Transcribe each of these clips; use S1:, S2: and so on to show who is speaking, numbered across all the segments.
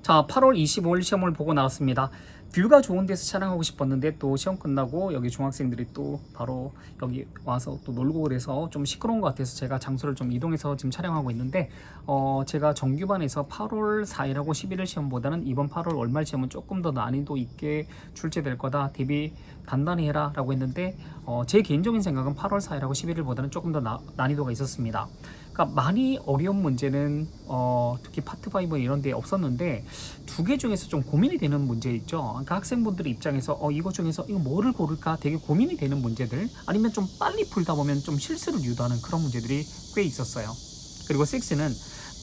S1: 자, 8월 25일 시험을 보고 나왔습니다. 뷰가 좋은 데서 촬영하고 싶었는데 또 시험 끝나고 여기 중학생들이 또 바로 여기 와서 또 놀고 그래서 좀 시끄러운 것 같아서 제가 장소를 좀 이동해서 지금 촬영하고 있는데 제가 정규반에서 8월 4일하고 11일 시험보다는 이번 8월 월말 시험은 조금 더 난이도 있게 출제될 거다. 대비 단단히 해라 라고 했는데 제 개인적인 생각은 8월 4일하고 11일보다는 조금 더 난이도가 있었습니다. 그러니까 많이 어려운 문제는 특히 파트 5 이런 데 없었는데 두 개 중에서 좀 고민이 되는 문제 있죠. 그러니까 학생분들 입장에서 이거 중에서 이거 뭐를 고를까 되게 고민이 되는 문제들, 아니면 좀 빨리 풀다 보면 좀 실수를 유도하는 그런 문제들이 꽤 있었어요. 그리고 6는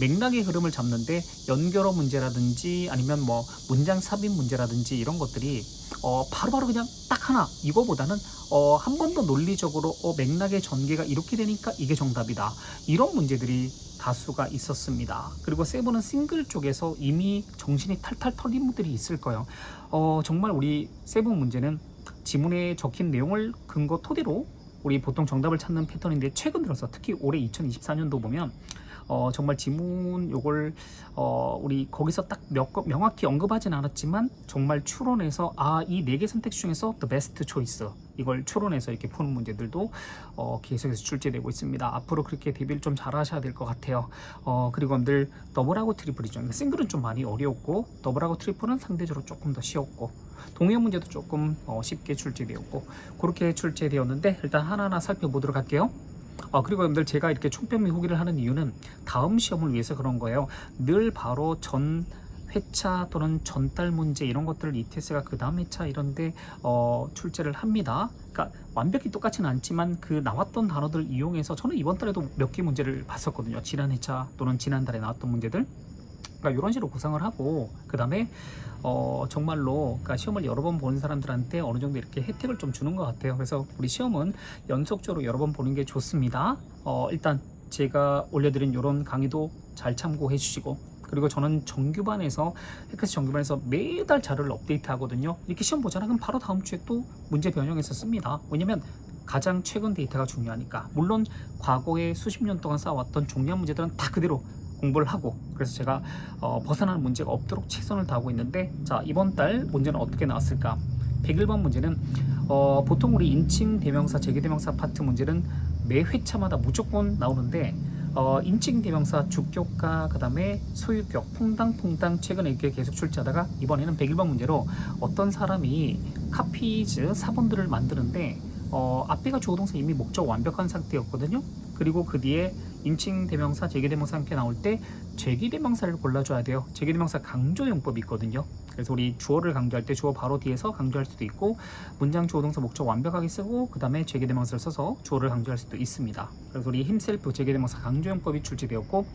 S1: 맥락의 흐름을 잡는데 연결어 문제라든지 아니면 뭐 문장 삽입 문제라든지 이런 것들이 바로바로 그냥 딱 하나, 이거보다는 한 번 더 논리적으로 맥락의 전개가 이렇게 되니까 이게 정답이다, 이런 문제들이 다수가 있었습니다. 그리고 7은 싱글 쪽에서 이미 정신이 탈탈 털린 분들이 있을 거예요. 정말 우리 7 문제는 지문에 적힌 내용을 근거 토대로 우리 보통 정답을 찾는 패턴인데, 최근 들어서 특히 올해 2024년도 보면 정말 지문 요걸 우리 거기서 딱 명확히 언급하진 않았지만 정말 추론해서 이 4개 선택 중에서 the best choice, 이걸 추론해서 이렇게 푸는 문제들도 계속해서 출제되고 있습니다. 앞으로 그렇게 대비를 좀 잘 하셔야 될 것 같아요. 그리고 늘 더블하고 트리플이죠. 싱글은 좀 많이 어려웠고 더블하고 트리플은 상대적으로 조금 더 쉬웠고 동의어 문제도 조금 쉽게 출제되었고 그렇게 출제되었는데, 일단 하나하나 살펴보도록 할게요. 그리고 여러분들, 제가 이렇게 총평미 후기를 하는 이유는 다음 시험을 위해서 그런 거예요. 늘 바로 전 회차 또는 전달 문제 이런 것들을 ETS가 그 다음 회차 이런데 출제를 합니다. 그러니까 완벽히 똑같지는 않지만 그 나왔던 단어들 이용해서 저는 이번 달에도 몇 개 문제를 봤었거든요. 지난 회차 또는 지난달에 나왔던 문제들. 그러니까 이런 식으로 구상을 하고, 그 다음에 정말로 그러니까 시험을 여러 번 보는 사람들한테 어느 정도 이렇게 혜택을 좀 주는 것 같아요. 그래서 우리 시험은 연속적으로 여러 번 보는 게 좋습니다. 일단 제가 올려드린 이런 강의도 잘 참고해 주시고, 그리고 저는 정규반에서 해커스 정규반에서 매달 자료를 업데이트 하거든요. 이렇게 시험 보잖아, 그럼 바로 다음 주에 또 문제 변형해서 씁니다. 왜냐면 가장 최근 데이터가 중요하니까. 물론 과거에 수십 년 동안 쌓아왔던 종량 문제들은 다 그대로 공부를 하고, 그래서 제가 벗어나는 문제가 없도록 최선을 다하고 있는데, 자, 이번 달 문제는 어떻게 나왔을까? 101번 문제는 보통 우리 인칭 대명사, 제기대명사 파트 문제는 매 회차마다 무조건 나오는데 인칭 대명사 주격과 그 다음에 소유격 퐁당퐁당 최근에 이렇게 계속 출제하다가 이번에는 101번 문제로 어떤 사람이 카피즈 4번들을 만드는데 앞에가 주어동사 이미 목적 완벽한 상태였거든요. 그리고 그 뒤에 인칭 대명사, 제기대명사 함께 나올 때 제기대명사를 골라줘야 돼요. 제기대명사 강조용법이 있거든요. 그래서 우리 주어를 강조할 때 주어 바로 뒤에서 강조할 수도 있고, 문장 주어동사 목적 완벽하게 쓰고 그 다음에 제기대명사를 써서 주어를 강조할 수도 있습니다. 그래서 우리 힘셀프 제기대명사 강조용법이 출제되었고,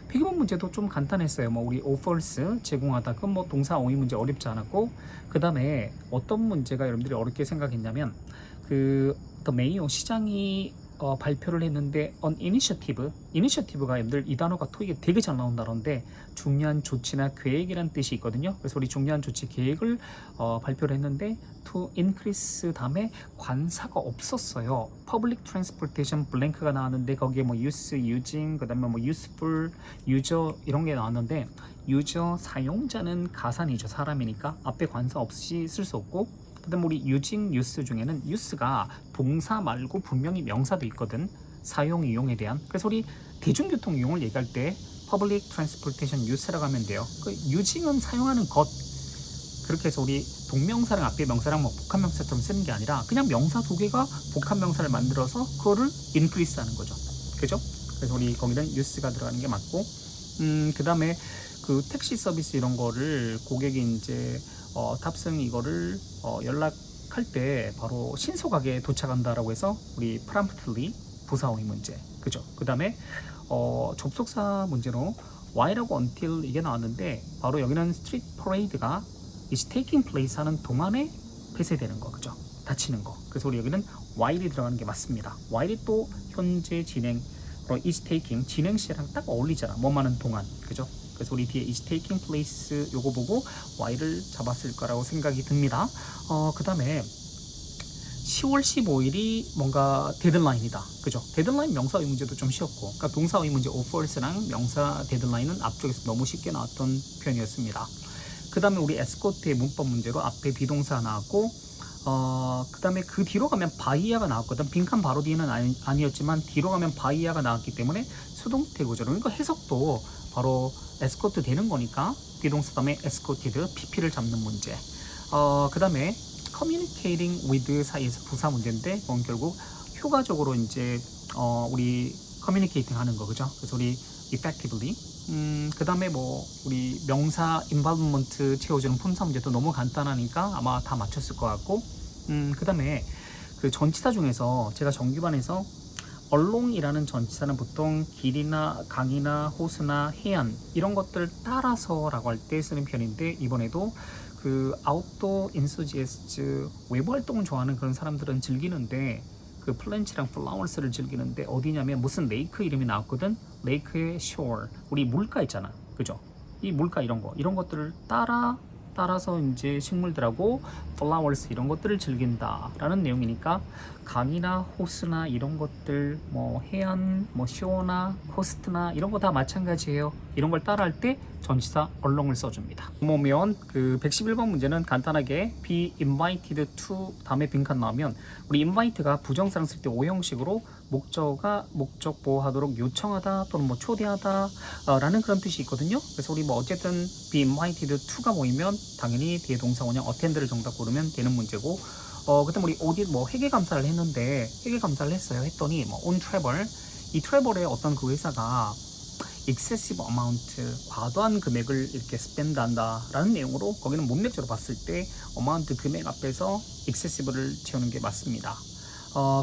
S1: 102번 문제도 좀 간단했어요. 뭐 우리 오펄스 제공하다, 그건 뭐 동사 어휘 문제 어렵지 않았고, 그 다음에 어떤 문제가 여러분들이 어렵게 생각했냐면 The Mayor, 시장이 발표를 했는데 on initiative가 여러분들 이 단어가 토익에 되게 잘 나온 단어인데 중요한 조치나 계획이란 뜻이 있거든요. 그래서 우리 중요한 조치 계획을 발표를 했는데 to increase 다음에 관사가 없었어요. public transportation 블랭크가 나왔는데 거기에 뭐 use, using, 그 다음에 뭐 useful, user 이런 게 나왔는데, 유저 사용자는 가산이죠. 사람이니까 앞에 관사 없이 쓸 수 없고, 그 다음에 우리 using, use 중에는 use가 동사 말고 분명히 명사도 있거든. 사용, 이용에 대한. 그래서 우리 대중교통 이용을 얘기할 때 public transportation use라고 하면 돼요. 그 using은 사용하는 것. 그렇게 해서 우리 동명사랑 앞에 명사랑 뭐 복합명사처럼 쓰는 게 아니라 그냥 명사 두 개가 복합명사를 만들어서 그거를 increase 하는 거죠. 그죠? 그래서 우리 거기는 use가 들어가는 게 맞고, 그 다음에 그 택시 서비스 이런 거를 고객이 이제 탑승 이거를 연락할 때 바로 신속하게 도착한다라고 해서 우리 promptly 부사어휘 문제, 그죠? 그 다음에 접속사 문제로 while하고 until 이게 나왔는데, 바로 여기는 street parade가 is taking place 하는 동안에 폐쇄되는 거, 그죠? 닫히는 거. 그래서 우리 여기는 while이 들어가는 게 맞습니다. while이 또 현재 진행, is taking 진행 시랑 딱 어울리잖아. 뭐하는 동안, 그죠? 그래서 우리 뒤에 is taking place 요거 보고 while을 잡았을 거라고 생각이 듭니다. 그 다음에 10월 15일이 뭔가 데드라인이다, 그죠? 데드라인 명사의 문제도 좀 쉬웠고, 그러니까 동사의 문제 offers랑 명사 데드라인은 앞쪽에서 너무 쉽게 나왔던 표현이었습니다. 그 다음에 우리 에스코트의 문법 문제로 앞에 비동사 나왔고, 그 다음에 그 뒤로 가면 바이아가 나왔거든. 빈칸 바로 뒤는 아니었지만 뒤로 가면 바이아가 나왔기 때문에 수동태 구조로, 그러니까 해석도 바로 에스코트 되는 거니까 비동사 다음에 에스코티드 PP를 잡는 문제. 그 다음에 communicating with 사이에서 부사 문제인데, 그건 결국 효과적으로 이제 우리 communicating 하는 거, 그죠? 그래서 우리 effectively. 그 다음에 뭐 우리 명사 involvement 채워주는 품사 문제도 너무 간단하니까 아마 다 맞췄을 것 같고, 그 다음에 그 전치사 중에서 제가 정규반에서 along이라는 전치사는 보통 길이나 강이나 호수나 해안 이런 것들 따라서라고 할 때 쓰는 편인데, 이번에도 그 아웃도어 인소지에스 외부 활동을 좋아하는 그런 사람들은 즐기는데, 그 플랜츠랑 플라워스를 즐기는데 어디냐면 무슨 레이크 이름이 나왔거든. 레이크의 shore, 우리 물가 있잖아, 그죠? 이 물가 이런 것들을 따라서 이제 식물들하고 flowers 이런 것들을 즐긴다라는 내용이니까, 강이나 호수나 이런 것들, 뭐 해안, 뭐 쇼나 코스트나 이런 거 다 마찬가지예요. 이런 걸 따라할 때 전치사 along을 써줍니다. 보면 그 111번 문제는 간단하게 be invited to 다음에 빈칸 나오면, 우리 invite가 부정사랑 쓸 때 오형식으로 목적어 보호하도록 요청하다 또는 뭐 초대하다 라는 그런 뜻이 있거든요. 그래서 우리 뭐 어쨌든 be invited to가 모이면 당연히 뒤에 동사 원형 attend를 정답 고르면 되는 문제고, 그때 우리 오딧 뭐 회계 감사를 했는데, 회계 감사를 했더니 뭐 on travel, 이 travel의 어떤 그 회사가 excessive amount, 과도한 금액을 이렇게 spend 한다 라는 내용으로, 거기는 문맥적으로 봤을 때 amount 금액 앞에서 excessive를 채우는 게 맞습니다.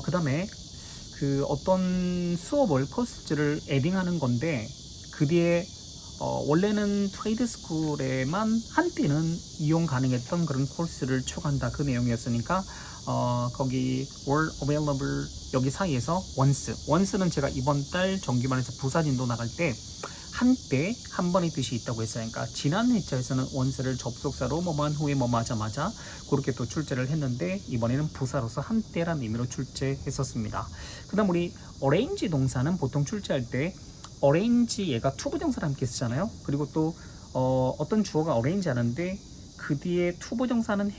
S1: 그 다음에 그 어떤 수업을 코스를 에딩하는 건데, 그 뒤에 원래는 트레이드 스쿨에만 한때는 이용 가능했던 그런 코스를 추가한다, 그 내용이었으니까 거기 were available 여기 사이에서 once는 제가 이번 달 정규반에서 부사진도 나갈 때 한때 한 번의 뜻이 있다고 했어요. 그러니까 지난 회차에서는 once를 접속사로 뭐만 후에 뭐 맞아 그렇게 또 출제를 했는데, 이번에는 부사로서 한때란 의미로 출제했었습니다. 그 다음 우리 arrange 동사는 보통 출제할 때 arrange 얘가 투부정사를 함께 쓰잖아요. 그리고 또 어떤 주어가 arrange 하는데 그 뒤에 투부정사는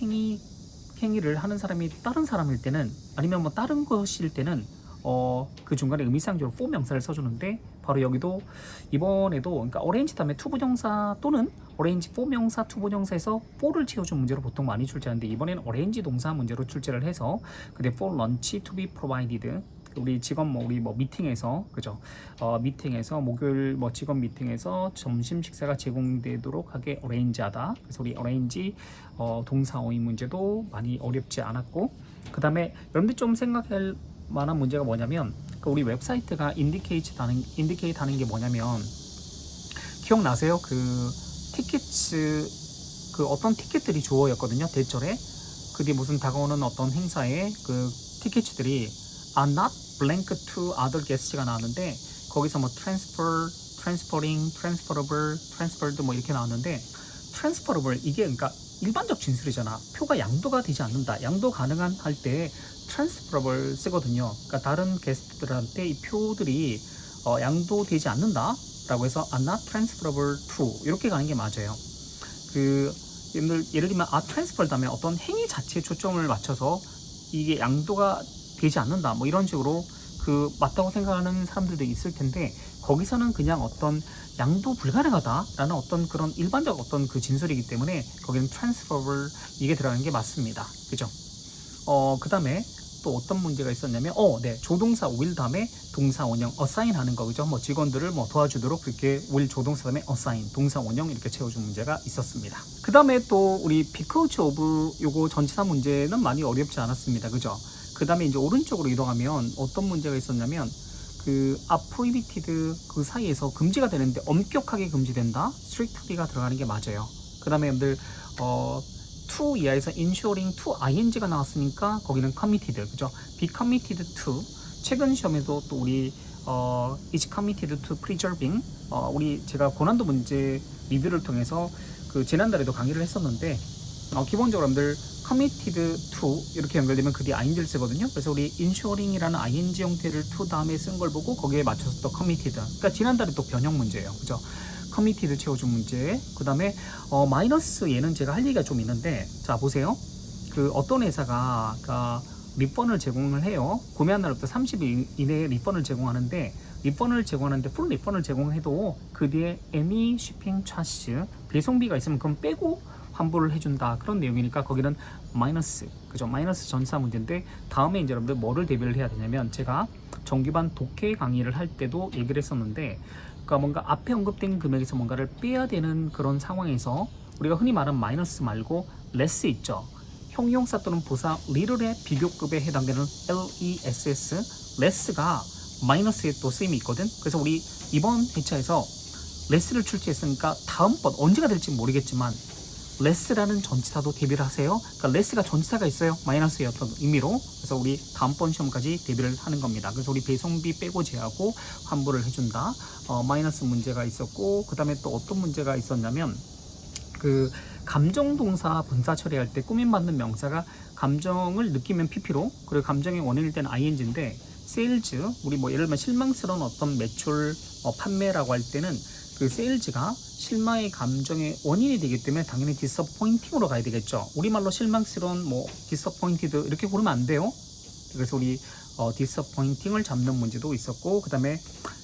S1: 행위를 하는 사람이 다른 사람일 때는, 아니면 뭐 다른 것일 때는 그 중간에 의미상적으로 for 명사를 써주는데, 바로 여기도 이번에도 그러니까 arrange 다음에 투부정사 또는 arrange for 명사 투부정사에서 for를 채워준 문제로 보통 많이 출제하는데, 이번에는 arrange 동사 문제로 출제를 해서, 근데 for lunch to be provided, 우리 직원 우리 미팅에서, 그죠? 미팅에서 목요일 직원 미팅에서 점심 식사가 제공되도록 하게 arrange하다. 그래서 우리 arrange 동사 어휘 문제도 많이 어렵지 않았고, 그 다음에 여러분들 좀 생각할 만한 문제가 뭐냐면, 그 우리 웹사이트가 indicate 하는 게 뭐냐면, 기억나세요? 그 티켓츠, 그 어떤 티켓들이 주어였거든요, 대절에. 그 뒤에 무슨 다가오는 어떤 행사에 그 티켓들이 are not blank to other guests가 나왔는데, 거기서 뭐 transferring, transferable, transferred 뭐 이렇게 나왔는데, transferable 이게 그러니까 일반적 진술이잖아. 표가 양도가 되지 않는다, 양도 가능한 할 때 transferable 쓰거든요. 그러니까 다른 게스트들한테 이 표들이 양도되지 않는다 라고 해서 are not transferable to 이렇게 가는 게 맞아요. 그 예를 들면 are transferred 다음에 어떤 행위 자체에 초점을 맞춰서 이게 양도가 되지 않는다 뭐 이런 식으로 그 맞다고 생각하는 사람들도 있을 텐데, 거기서는 그냥 어떤 양도 불가능하다라는 어떤 그런 일반적 어떤 그 진술이기 때문에 거기는 transferable 이게 들어가는 게 맞습니다. 그죠? 그 다음에 또 어떤 문제가 있었냐면, 네, 조동사 will 다음에 동사 원형 assign 하는 거, 그죠? 뭐 직원들을 뭐 도와주도록 그렇게 will 조동사 다음에 assign 동사 원형 이렇게 채워준 문제가 있었습니다. 그 다음에 또 우리 because of 요거 전치사 문제는 많이 어렵지 않았습니다. 그죠? 그 다음에 이제 오른쪽으로 이동하면 어떤 문제가 있었냐면, 그 are prohibited 그 사이에서 금지가 되는데 엄격하게 금지된다, strictly가 들어가는 게 맞아요. 그 다음에 여러분들 to 이하에서 ensuring to ing가 나왔으니까 거기는 committed, 그죠? be committed to, 최근 시험에도 또 우리 is committed to preserving, 우리 제가 고난도 문제 리뷰를 통해서 그 지난달에도 강의를 했었는데, 기본적으로 여러분들 committed to 이렇게 연결되면 그 뒤에 ing를 쓰거든요. 그래서 우리 ensuring이라는 ing 형태를 to 다음에 쓴 걸 보고 거기에 맞춰서 또 committed, 그러니까 지난달에 또 변형 문제예요. 그죠? 커미티드 채워준 문제. 그 다음에 마이너스 얘는 제가 할 얘기가 좀 있는데, 자 보세요. 그 어떤 회사가 리펀을 제공을 해요. 구매한 날부터 30일 이내에 리펀을 제공하는데, 풀 리펀을 제공해도 그 뒤에 any shipping charge 배송비가 있으면 그건 빼고 환불을 해준다, 그런 내용이니까 거기는 마이너스, 그죠? 마이너스 전사 문제인데, 다음에 이제 여러분들 뭐를 대비를 해야 되냐면, 제가 정규반 독해 강의를 할 때도 얘기를 했었는데, 그러니까 뭔가 앞에 언급된 금액에서 뭔가를 빼야 되는 그런 상황에서 우리가 흔히 말하는 마이너스 말고 less 있죠. 형용사 또는 부사 little의 비교급에 해당되는 less, less가 마이너스에 또 쓰임이 있거든. 그래서 우리 이번 회차에서 less를 출제했으니까 다음번 언제가 될지 모르겠지만 less라는 전치사도 대비를 하세요. 그러니까 less가 전치사가 있어요. 마이너스의 어떤 의미로. 그래서 우리 다음번 시험까지 대비를 하는 겁니다. 그래서 우리 배송비 빼고 제하고 환불을 해준다. 마이너스 문제가 있었고, 그 다음에 또 어떤 문제가 있었냐면, 그 감정동사 분사 처리할 때 꾸밈받는 명사가 감정을 느끼면 pp로, 그리고 감정의 원인일 때는 ing인데, 세일즈, 우리 뭐 예를 들면 실망스러운 어떤 매출 판매라고 할 때는 그 세일즈가 실망의 감정의 원인이 되기 때문에 당연히 disappointing으로 가야 되겠죠. 우리말로 실망스러운 뭐 disappointed 이렇게 고르면 안 돼요. 그래서 우리 disappointing을 잡는 문제도 있었고, 그 다음에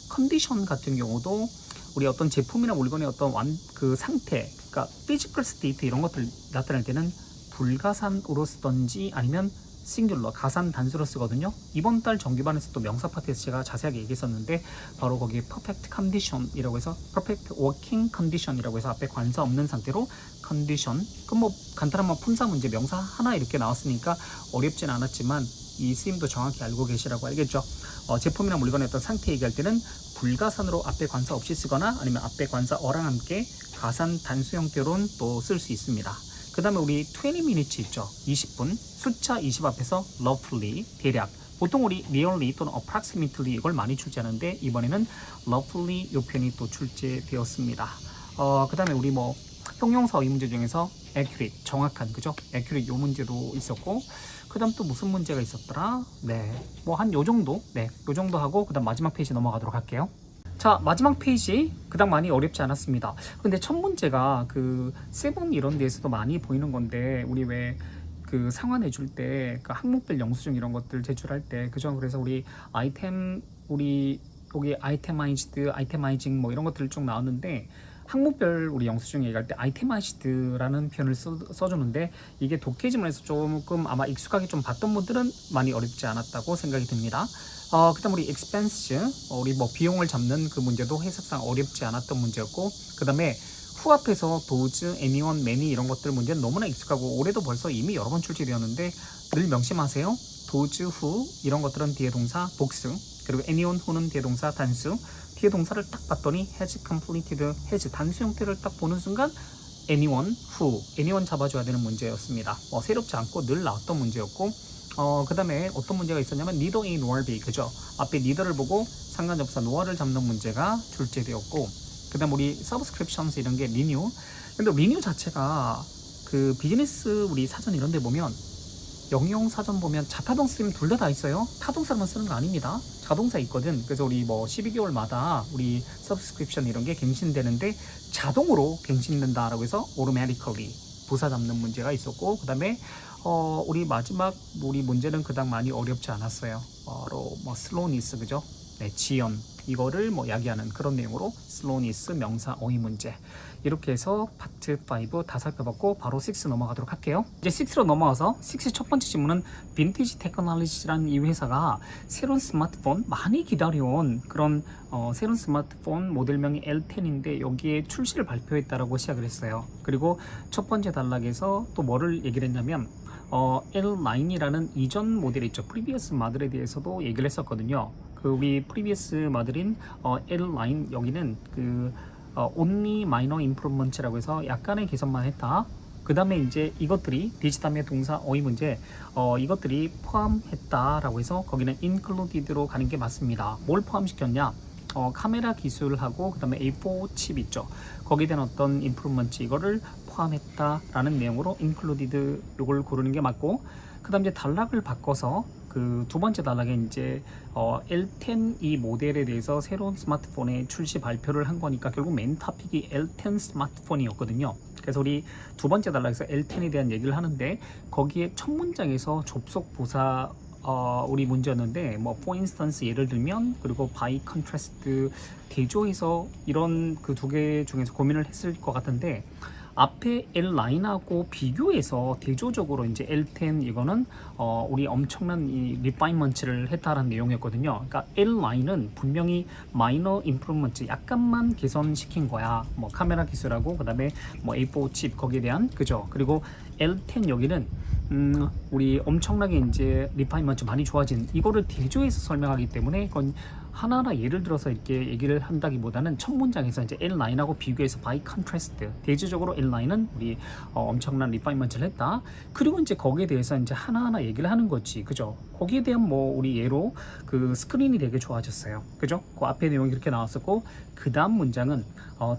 S1: 컨디션 같은 경우도 우리 어떤 제품이나 물건의 어떤 그 상태, 그러니까 physical state 이런 것들 나타낼 때는 불가산으로 쓰던지 아니면 싱귤러, 가산 단수로 쓰거든요. 이번 달 정규반에서 또 명사 파트에서 제가 자세하게 얘기했었는데, 바로 거기에 perfect condition이라고 해서 perfect working condition이라고 해서 앞에 관사 없는 상태로 condition, 그럼 뭐 간단한 뭐 품사 문제 명사 하나 이렇게 나왔으니까 어렵진 않았지만 이 쓰임도 정확히 알고 계시라고 알겠죠. 제품이나 물건의 어떤 상태 얘기할 때는 불가산으로 앞에 관사 없이 쓰거나 아니면 앞에 관사 어랑 함께 가산 단수 형태로는 또 쓸 수 있습니다. 그 다음에 우리 20 minutes 있죠. 20분. 숫자 20 앞에서 roughly, 대략. 보통 우리 nearly 또는 approximately 이걸 많이 출제하는데, 이번에는 roughly 이 표현이 또 출제되었습니다. 그 다음에 우리 뭐 형용사 어휘 문제 중에서 accurate, 정확한, 그죠? accurate 요 문제도 있었고, 그 다음 또 무슨 문제가 있었더라? 네, 뭐 한 요 정도? 네, 요 정도 하고 그 다음 마지막 페이지 넘어가도록 할게요. 자, 마지막 페이지 그닥 많이 어렵지 않았습니다. 근데 첫 문제가 그 세븐 이런 데에서도 많이 보이는 건데, 우리 왜 그 상환해 줄 때 그 항목별 영수증 이런 것들 제출할 때, 그죠? 그래서 우리 아이템, 우리 여기 아이템아이즈드, 아이템아이징 뭐 이런 것들 쭉 나왔는데, 항목별 우리 영수증 얘기할 때 아이템아이즈드라는 표현을 써주는데, 이게 독해지문에서 조금 아마 익숙하게 좀 봤던 분들은 많이 어렵지 않았다고 생각이 듭니다. 그 다음 우리 expense, 우리 뭐 비용을 잡는 그 문제도 해석상 어렵지 않았던 문제였고, 그 다음에 who 앞에서 those, anyone, many 이런 것들 문제는 너무나 익숙하고 올해도 벌써 이미 여러 번 출제되었는데 늘 명심하세요. those, who 이런 것들은 뒤에 동사 복수, 그리고 anyone, who는 뒤에 동사 단수. 뒤에 동사를 딱 봤더니 has completed, has 단수 형태를 딱 보는 순간 anyone, who, anyone 잡아줘야 되는 문제였습니다. 새롭지 않고 늘 나왔던 문제였고, 그 다음에 어떤 문제가 있었냐면 neither A nor B, 그죠? 앞에 neither를 보고 상관접사 nor를 잡는 문제가 출제되었고, 그 다음 우리 subscriptions 이런 게 renew. 근데 renew 자체가 그 비즈니스 우리 사전 이런 데 보면, 영영 사전 보면 자타동 쓰면 둘 다 있어요. 타동사만 쓰는 거 아닙니다. 자동사 있거든. 그래서 우리 뭐 12개월마다 우리 subscription 이런 게 갱신되는데 자동으로 갱신된다라고 해서 automatically 부사 잡는 문제가 있었고, 그 다음에 우리 마지막 우리 문제는 그닥 많이 어렵지 않았어요. 바로 뭐 slowness, 그죠? 네, 지연 이거를 뭐 야기하는 그런 내용으로 slowness 명사 어휘 문제. 이렇게 해서 파트 5 다 살펴봤고 바로 6 넘어가도록 할게요. 이제 6로 넘어가서 6 첫 번째 질문은 빈티지 테크놀로지라는 이 회사가 새로운 스마트폰, 많이 기다려온 그런 새로운 스마트폰 모델명이 L10인데 여기에 출시를 발표했다라고 시작을 했어요. 그리고 첫 번째 단락에서 또 뭐를 얘기를 했냐면 L9이라는 이전 모델 있죠. 프리비어스 모델에 대해서도 얘기를 했었거든요. 그 우리 프리비어스 모델인 L9 여기는 그 only minor improvements라고 해서 약간의 개선만 했다. 그 다음에 이제 이것들이 디지털의 동사 어휘 문제 이것들이 포함했다라고 해서 거기는 included로 가는 게 맞습니다. 뭘 포함시켰냐? 카메라 기술하고 그 다음에 A4 칩 있죠. 거기에 대한 어떤 improvement 이거를 포함했다라는 내용으로 included 요걸 고르는 게 맞고, 그 다음 이제 단락을 바꿔서 그 두 번째 단락에 이제 L10 이 모델에 대해서 새로운 스마트폰의 출시 발표를 한 거니까 결국 메인 토픽이 L10 스마트폰이었거든요. 그래서 우리 두 번째 단락에서 L10에 대한 얘기를 하는데 거기에 첫 문장에서 접속 부사 우리 문제였는데 뭐 for instance 예를 들면 그리고 by contrast 대조해서 이런 그 두 개 중에서 고민을 했을 것 같은데 앞에 L9하고 비교해서 대조적으로 이제 L10 이거는 우리 엄청난 이 리파인먼트를 했다라는 내용이었거든요. 그러니까 L9은 분명히 마이너 임프루먼트 약간만 개선시킨 거야. 뭐 카메라 기술하고 그다음에 뭐 A4 칩 거기에 대한 그죠. 그리고 L10 여기는 우리 엄청나게 이제 리파인먼트 많이 좋아진 이거를 대조해서 설명하기 때문에 그건 하나하나 예를 들어서 이렇게 얘기를 한다기보다는 첫 문장에서 이제 L9하고 비교해서 by contrast 대조적으로 L9은 우리 엄청난 리파인먼트를 했다. 그리고 이제 거기에 대해서 이제 하나하나 얘기를 하는 거지, 그죠? 거기에 대한 뭐 우리 예로 그 스크린이 되게 좋아졌어요, 그죠? 그 앞에 내용이 그렇게 나왔었고 그 다음 문장은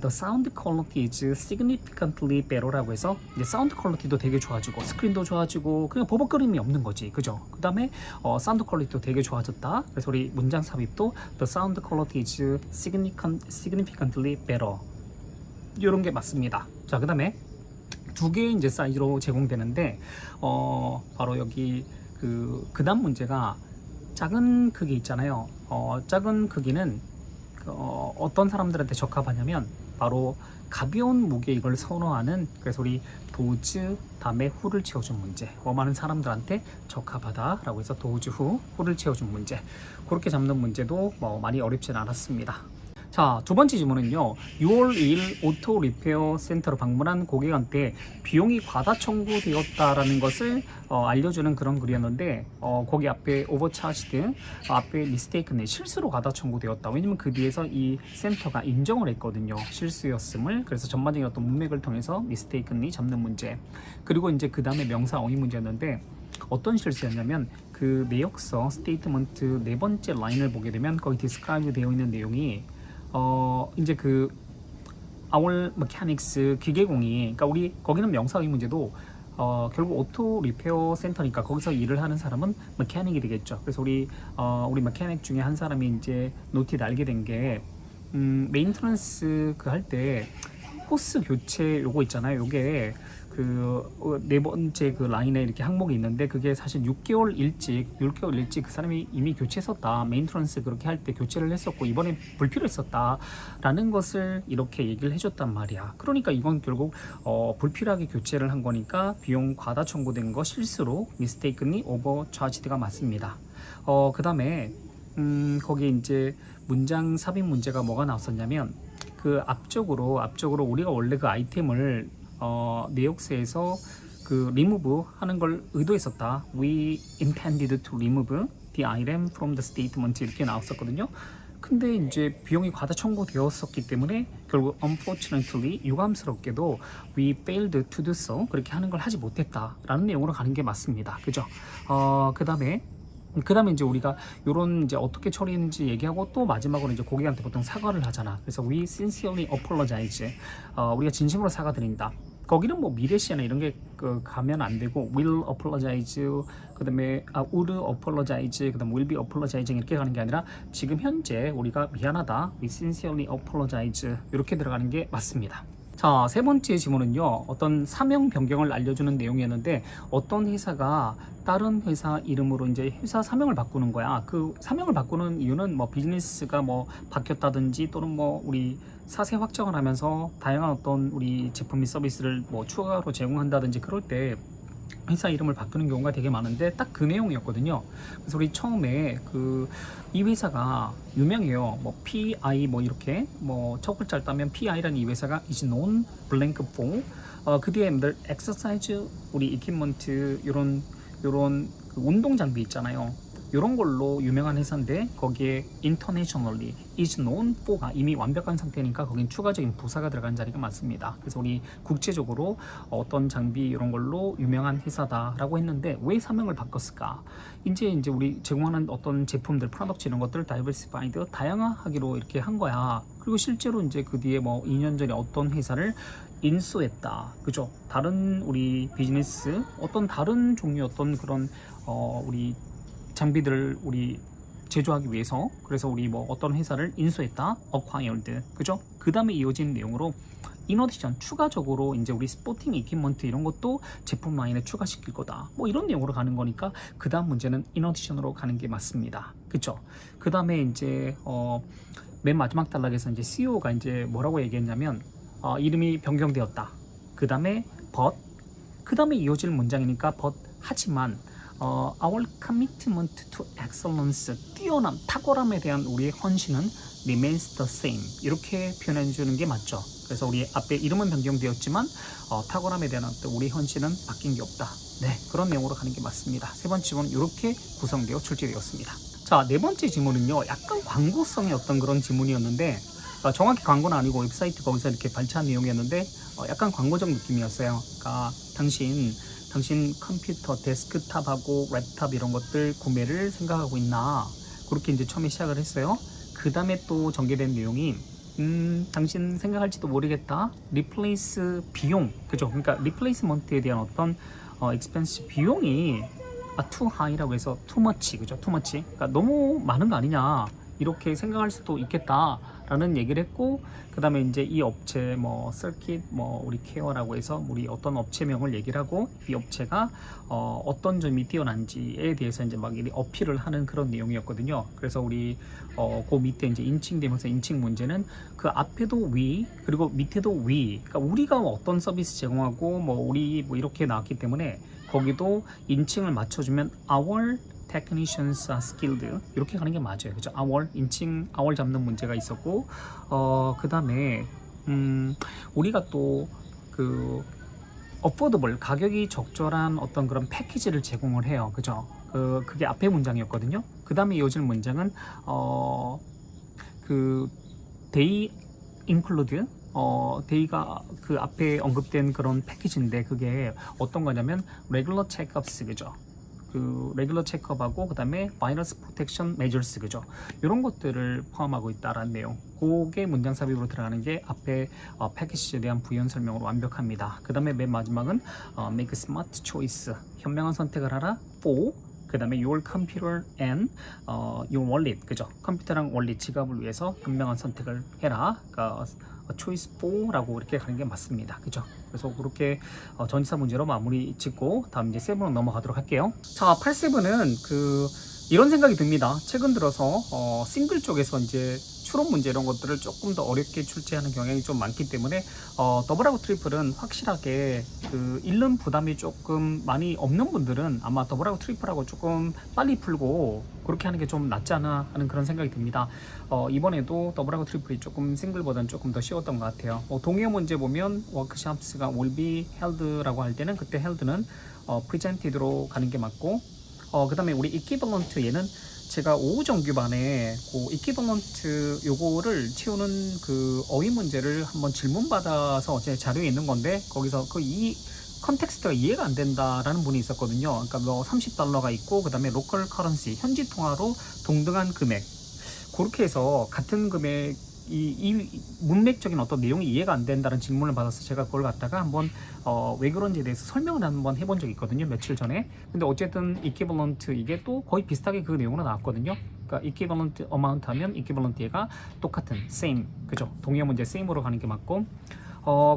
S1: the sound quality is significantly better라고 해서 이제 사운드 퀄리티도 되게 좋아지고 스크린도 좋아지고 그냥 버벅거림이 없는 거지, 그죠? 그 다음에 사운드 퀄리티도 되게 좋아졌다. 그래서 우리 문장 삽입도 the sound quality is significantly better 이런 게 맞습니다. 자, 그 다음에 두 개의 이제 사이즈로 제공되는데 바로 여기 그 다음 문제가 작은 크기 있잖아요. 작은 크기는 어떤 사람들한테 적합하냐면 바로 가벼운 무게 이걸 선호하는 그래서 우리 도즈 다음에 후를 채워준 문제 많은 사람들한테 적합하다 라고 해서 도즈 후를 채워준 문제 그렇게 잡는 문제도 뭐 많이 어렵진 않았습니다. 자, 두 번째 질문은요. 6월 2일 오토 리페어 센터로 방문한 고객한테 비용이 과다 청구되었다라는 것을 알려주는 그런 글이었는데 거기 앞에 오버차지드 앞에 미스테이크는 실수로 과다 청구되었다. 왜냐면 그 뒤에서 이 센터가 인정을 했거든요. 실수였음을. 그래서 전반적인 어떤 문맥을 통해서 미스테이크니 잡는 문제. 그리고 이제 그 다음에 명사 어휘 문제였는데 어떤 실수였냐면 그 내역서 스테이트먼트 네 번째 라인을 보게 되면 거기 디스크라이브 되어 있는 내용이 이제 그 our mechanics 기계공이 그러니까 우리 거기는 명사의 문제도 결국 오토 리페어 센터니까 거기서 일을 하는 사람은 메카닉이 되겠죠. 그래서 우리 메카닉 중에 한 사람이 이제 노트에 알게 된 게 메인터넌스 그 할 때 호스 교체 요거 있잖아요. 요게 그 네 번째 그 라인에 이렇게 항목이 있는데 그게 사실 6개월 일찍 그 사람이 이미 교체했었다. 메인터넌스 그렇게 할 때 교체를 했었고 이번에 불필요했었다 라는 것을 이렇게 얘기를 해줬단 말이야. 그러니까 이건 결국 불필요하게 교체를 한 거니까 비용 과다 청구된 거 실수로 미스테이크니 오버차지드가 맞습니다. 그 다음에 거기에 이제 문장 삽입 문제가 뭐가 나왔었냐면 그 앞쪽으로 우리가 원래 그 아이템을 내역서에서 그 remove 하는 걸 의도했었다. We intended to remove the item from the statement 이렇게 나왔었거든요. 근데 이제 비용이 과다 청구되었었기 때문에 결국 unfortunately 유감스럽게도 we failed to do so 그렇게 하는 걸 하지 못했다라는 내용으로 가는 게 맞습니다. 그죠? 그 다음에 이제 우리가 요런 이제 어떻게 처리했는지 얘기하고 또 마지막으로 이제 고객한테 보통 사과를 하잖아. 그래서 we sincerely apologize. 우리가 진심으로 사과드린다. 거기는 뭐 미래시나 이런 게 가면 안 되고 will apologize 그다음에 would apologize 그다음 will be apologizing 이렇게 가는 게 아니라 지금 현재 우리가 미안하다 we sincerely apologize 이렇게 들어가는 게 맞습니다. 자, 세 번째 질문은요. 어떤 사명 변경을 알려주는 내용이었는데 어떤 회사가 다른 회사 이름으로 이제 회사 사명을 바꾸는 거야. 그 사명을 바꾸는 이유는 뭐 비즈니스가 뭐 바뀌었다든지 또는 뭐 우리 사세 확장을 하면서 다양한 어떤 우리 제품 및 서비스를 뭐 추가로 제공한다든지 그럴 때 회사 이름을 바꾸는 경우가 되게 많은데 딱 그 내용이었거든요. 그래서 우리 처음에 이 회사가 유명해요. 뭐 PI 뭐 이렇게 뭐 첫 글자를 따면 PI라는 이 회사가 is known blank for 그 뒤에 exercise 우리 equipment 요런 그 운동 장비 있잖아요. 이런 걸로 유명한 회사인데 거기에 internationally is known for가 이미 완벽한 상태니까 거긴 추가적인 부사가 들어간 자리가 많습니다. 그래서 우리 국제적으로 어떤 장비 이런 걸로 유명한 회사다라고 했는데 왜 사명을 바꿨을까? 이제 우리 제공하는 어떤 제품들, 프로덕트 이런 것들을 다이버시파이드 다양하기로 이렇게 한 거야. 그리고 실제로 이제 그 뒤에 뭐 2년 전에 어떤 회사를 인수했다. 그죠? 다른 우리 비즈니스 어떤 다른 종류 어떤 그런 우리 장비들을 우리 제조하기 위해서 그래서 우리 뭐 어떤 회사를 인수했다, acquired, 그죠? 그 다음에 이어진 내용으로 인어디션 추가적으로 이제 우리 스포팅 이퀴먼트 이런 것도 제품 라인에 추가시킬 거다, 뭐 이런 내용으로 가는 거니까 그 다음 문제는 인어디션으로 가는 게 맞습니다. 그죠? 그 다음에 이제 맨 마지막 단락에서 이제 CEO가 이제 뭐라고 얘기했냐면 이름이 변경되었다. 그 다음에 but, 그 다음에 이어질 문장이니까 but 하지만 our commitment to excellence, 뛰어남, 탁월함에 대한 우리의 헌신은 remains the same, 이렇게 표현해 주는 게 맞죠. 그래서 우리 앞에 이름은 변경되었지만 탁월함에 대한 어떤 우리 헌신은 바뀐 게 없다. 네, 그런 내용으로 가는 게 맞습니다. 세 번째 질문은 이렇게 구성되어 출제되었습니다. 자, 네 번째 질문은요, 약간 광고성의 어떤 그런 질문이었는데 정확히 광고는 아니고 웹사이트 거기서 이렇게 발췌한 내용이었는데 약간 광고적 느낌이었어요. 그러니까 당신 컴퓨터 데스크탑하고 랩탑 이런 것들 구매를 생각하고 있나, 그렇게 이제 처음에 시작을 했어요. 그 다음에 또 전개된 내용이 당신 생각할지도 모르겠다, 리플레이스 비용, 그죠? 그러니까 리플레이스먼트에 대한 어떤 expense 비용이 too high라고 해서 too much, 그죠? too much, 그러니까 너무 많은 거 아니냐, 이렇게 생각할 수도 있겠다라는 얘기를 했고, 그 다음에 이제 이 업체 뭐 서킷 뭐 우리 케어라고 해서 우리 어떤 업체명을 얘기를 하고 이 업체가 어떤 점이 뛰어난지에 대해서 이제 막 이렇게 어필을 하는 그런 내용이었거든요. 그래서 우리 그 밑에 이제 인칭되면서 인칭 문제는 그 앞에도 위 그리고 밑에도 위, 그러니까 우리가 어떤 서비스 제공하고 뭐 우리 뭐 이렇게 나왔기 때문에 거기도 인칭을 맞춰주면 our technicians are skilled, 이렇게 가는 게 맞아요. 그죠? our 인칭 our 잡는 문제가 있었고 그 다음에 우리가 또 그 affordable, 가격이 적절한 어떤 그런 패키지를 제공을 해요. 그죠? 그게 앞에 문장이었거든요. 그 다음에 이어질 문장은 그 day include, 데이가 그 앞에 언급된 그런 패키지인데 그게 어떤 거냐면 regular checkups, 그죠? 그 레귤러 체크업하고 그 다음에 바이러스 프로텍션 메저스, 그죠? 이런 것들을 포함하고 있다라는 내용, 그게 문장 삽입으로 들어가는 게 앞에 패키지에 대한 부연 설명으로 완벽합니다. 그 다음에 맨 마지막은 make smart choice, 현명한 선택을 하라 for, 그 다음에 your computer and your wallet, 그죠? 컴퓨터랑 원릿, 지갑을 위해서 현명한 선택을 해라. 그러니까 choice 4라고 이렇게 가는 게 맞습니다. 그죠? 그래서 그렇게 전치사 문제로 마무리 짓고 다음 이제 7으로 넘어가도록 할게요. 자, 8-7은 이런 생각이 듭니다. 최근 들어서 싱글 쪽에서 이제 추론 문제 이런 것들을 조금 더 어렵게 출제하는 경향이 좀 많기 때문에 더블하고 트리플은 확실하게 그 읽는 부담이 조금 많이 없는 분들은 아마 더블하고 트리플하고 조금 빨리 풀고 그렇게 하는 게 좀 낫지 않아 하는 그런 생각이 듭니다. 이번에도 더블하고 트리플이 조금 싱글보다는 조금 더 쉬웠던 것 같아요. 동의어 문제 보면 워크숍스가 will be held라고 할 때는 그때 held는 presented로 가는 게 맞고, 그 다음에 우리 equivalent, 얘는 제가 오후 정규반에 그 equivalent 요거를 채우는 그 어휘 문제를 한번 질문 받아서 제 자료에 있는 건데 거기서 그 이 컨텍스트가 이해가 안 된다라는 분이 있었거든요. 그러니까 뭐 $30가 있고 그 다음에 로컬 커런시, 현지 통화로 동등한 금액, 그렇게 해서 같은 금액 이 문맥적인 어떤 내용이 이해가 안 된다는 질문을 받아서 제가 그걸 갖다가 한번 왜 그런지에 대해서 설명을 한번 해본 적이 있거든요, 며칠 전에. 근데 어쨌든 equivalent 이게 또 거의 비슷하게 그 내용으로 나왔거든요. 그러니까 equivalent amount 하면 equivalent 얘가 똑같은 same, 그죠? 동의어 문제 same으로 가는 게 맞고,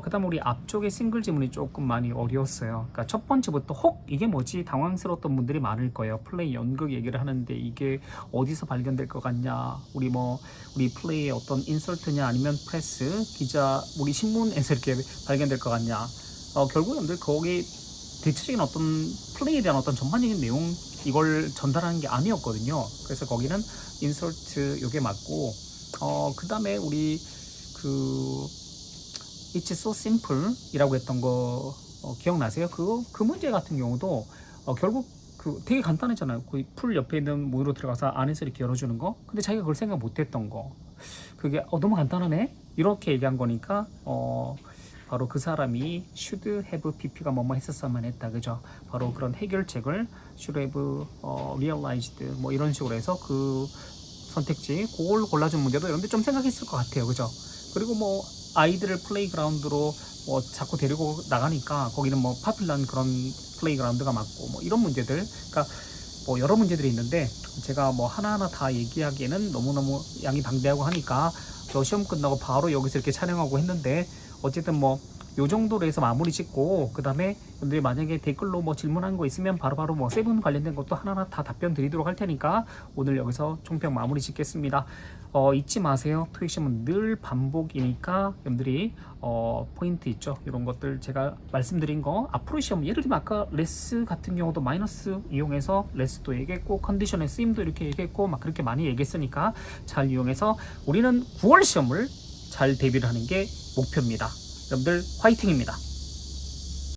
S1: 그 다음 우리 앞쪽에 싱글 지문이 조금 많이 어려웠어요. 그러니까 첫 번째부터 혹 이게 뭐지 당황스러웠던 분들이 많을 거예요. 플레이 연극 얘기를 하는데 이게 어디서 발견될 것 같냐, 우리 플레이의 어떤 인설트냐 아니면 프레스 기자 우리 신문에서 이렇게 발견될 것 같냐. 결국 여러분들 거기 대체적인 어떤 플레이에 대한 어떤 전반적인 내용 이걸 전달하는 게 아니었거든요. 그래서 거기는 인설트 요게 맞고, 그 다음에 우리 It's so simple 이라고 했던 거 기억나세요? 그 문제 같은 경우도 결국 되게 간단했잖아요. 그 풀 옆에 있는 문으로 들어가서 안에서 이렇게 열어주는 거. 근데 자기가 그걸 생각 못했던 거. 그게 너무 간단하네? 이렇게 얘기한 거니까 바로 그 사람이 should have pp가 뭐뭐 했었어야만 했다, 그죠? 바로 그런 해결책을 should have realized 뭐 이런 식으로 해서 그 선택지 그걸 골라준 문제도 이런데 좀 생각했을 것 같아요, 그죠? 그리고 뭐 아이들을 플레이그라운드로 뭐 자꾸 데리고 나가니까 거기는 뭐 파퓰러한 그런 플레이그라운드가 맞고 뭐 이런 문제들, 그러니까 여러 문제들이 있는데 제가 하나하나 다 얘기하기에는 너무너무 양이 방대하고 하니까 저 시험 끝나고 바로 여기서 이렇게 촬영하고 했는데 어쨌든 요 정도로 해서 마무리 짓고, 그 다음에 여러분들이 만약에 댓글로 질문한 거 있으면 바로바로 세분 관련된 것도 하나하나 다 답변 드리도록 할 테니까 오늘 여기서 총평 마무리 짓겠습니다. 잊지 마세요. 토익 시험은 늘 반복이니까 여러분들이 포인트 있죠, 이런 것들 제가 말씀드린 거 앞으로 시험, 예를 들면 아까 레스 같은 경우도 마이너스 이용해서 레스도 얘기했고 컨디션의 쓰임도 이렇게 얘기했고 막 그렇게 많이 얘기했으니까 잘 이용해서 우리는 9월 시험을 잘 대비를 하는 게 목표입니다. 여러분들 화이팅입니다.